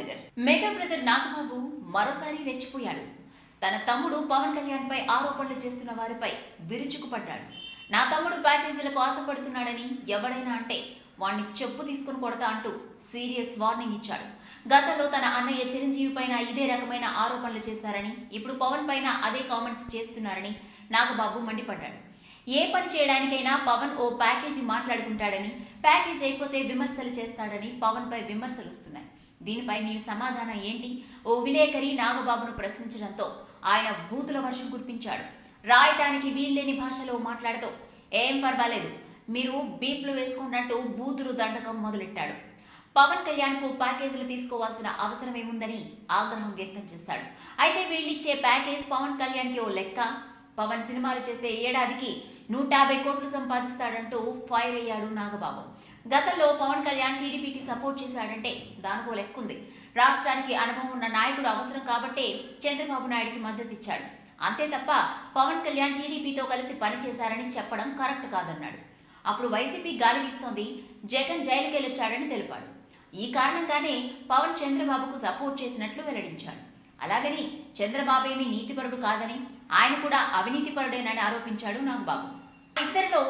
Nagar. Mega brother Nagababu మరోసారి రెచ్చిపోయాడు. తన తమ్ముడు పవన్ కళ్యాణ్ పై ఆరోపణలు చేస్తున్న వారిపై విరుచుకుపడ్డాడు. నా తమ్ముడు ప్యాకేజీలకు ఆశపడుతున్నాడని ఎవడైనా అంటే వాణ్ణి చెప్పు తీసుకుని కొడతా అంటూ సీరియస్ వార్నింగ్ ఇచ్చాడు. గతంలో తన అన్నయ్య చిరంజీవి పైన ఇదే రకమైన ఆరోపణలు చేశారని, ఇప్పుడు పవన్ పైన అదే కామెంట్స్ చేస్తున్నారని నాగబాబు మండిపడ్డాడు. ఏ పని చేయడానికైనా పవన్ ఓ ప్యాకేజీ మాట్లాడుకుంటాడని, ప్యాకేజ్ అయిపోతే విమర్శలు చేస్తాడని పవన్ పై విమర్శలు వస్తున్నాయి. దీనిపై మీ సమాధానం ఏంటి? ఓ విలేకరి నాగబాబును ప్రశ్నించడంతో ఆయన బూతుల వర్షం కురిపించాడు. రాయటానికి వీల్లేని భాషలో మాట్లాడుతూ ఏం పర్వాలేదు, మీరు బీప్లు వేసుకున్నట్టు బూతులు దండకం మొదలెట్టాడు. పవన్ కళ్యాణ్ కు ప్యాకేజీలు తీసుకోవాల్సిన అవసరం ఏముందని ఆగ్రహం వ్యక్తం చేశాడు. అయితే వీళ్ళిచ్చే ప్యాకేజ్ పవన్ కళ్యాణ్ కి ఓ లెక్క. పవన్ సినిమాలు చేస్తే ఏడాదికి 150 కోట్లు సంపాదిస్తాడంటూ ఫైర్ అయ్యాడు నాగబాబు. గతంలో పవన్ కళ్యాణ్ టీడీపీకి సపోర్ట్ చేశాడంటే దానికో లెక్కుంది. రాష్ట్రానికి అనుభవం ఉన్న నాయకుడు అవసరం కాబట్టే చంద్రబాబు నాయుడికి మద్దతు ఇచ్చాడు. అంతే తప్ప పవన్ కళ్యాణ్ టీడీపీతో కలిసి పనిచేశారని చెప్పడం కరెక్ట్ కాదన్నాడు. అప్పుడు వైసీపీ గాలి వీస్తోంది, జగన్ జైలుకి వెళ్ళొచ్చాడని తెలిపాడు. ఈ కారణంగానే పవన్ చంద్రబాబుకు సపోర్ట్ చేసినట్లు వెల్లడించాడు. అలాగని చంద్రబాబేమీ నీతిపరుడు కాదని, ఆయన కూడా అవినీతిపరుడేనని ఆరోపించాడు నాగబాబు. ఇద్దరిలో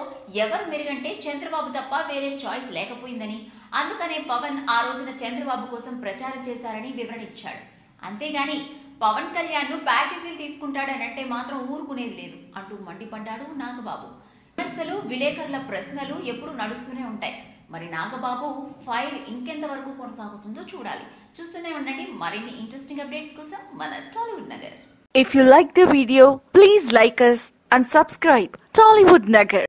ఎవరు మెరుగంటే చంద్రబాబు తప్ప వేరే చాయిస్ లేకపోయిందని, అందుకనే పవన్ ఆ రోజున చంద్రబాబు కోసం ప్రచారం చేశారని వివరణ ఇచ్చాడు. అంతేగాని పవన్ కళ్యాణ్ ప్యాకేజీలు తీసుకుంటాడనంటే మాత్రం ఊరుకునేది లేదు అంటూ మండిపడ్డాడు నాగబాబు. విమర్శలు, విలేకరుల ప్రశ్నలు ఎప్పుడు నడుస్తూనే ఉంటాయి. మరి నాగబాబు ఫైర్ ఇంకెంత వరకు కొనసాగుతుందో చూడాలి. చూస్తూనే ఉండండి మరిన్ని ఇంట్రెస్టింగ్ అప్డేట్స్ కోసం మన Tollywood Nagar. If you like the video, please like us and subscribe Tollywood Nagar.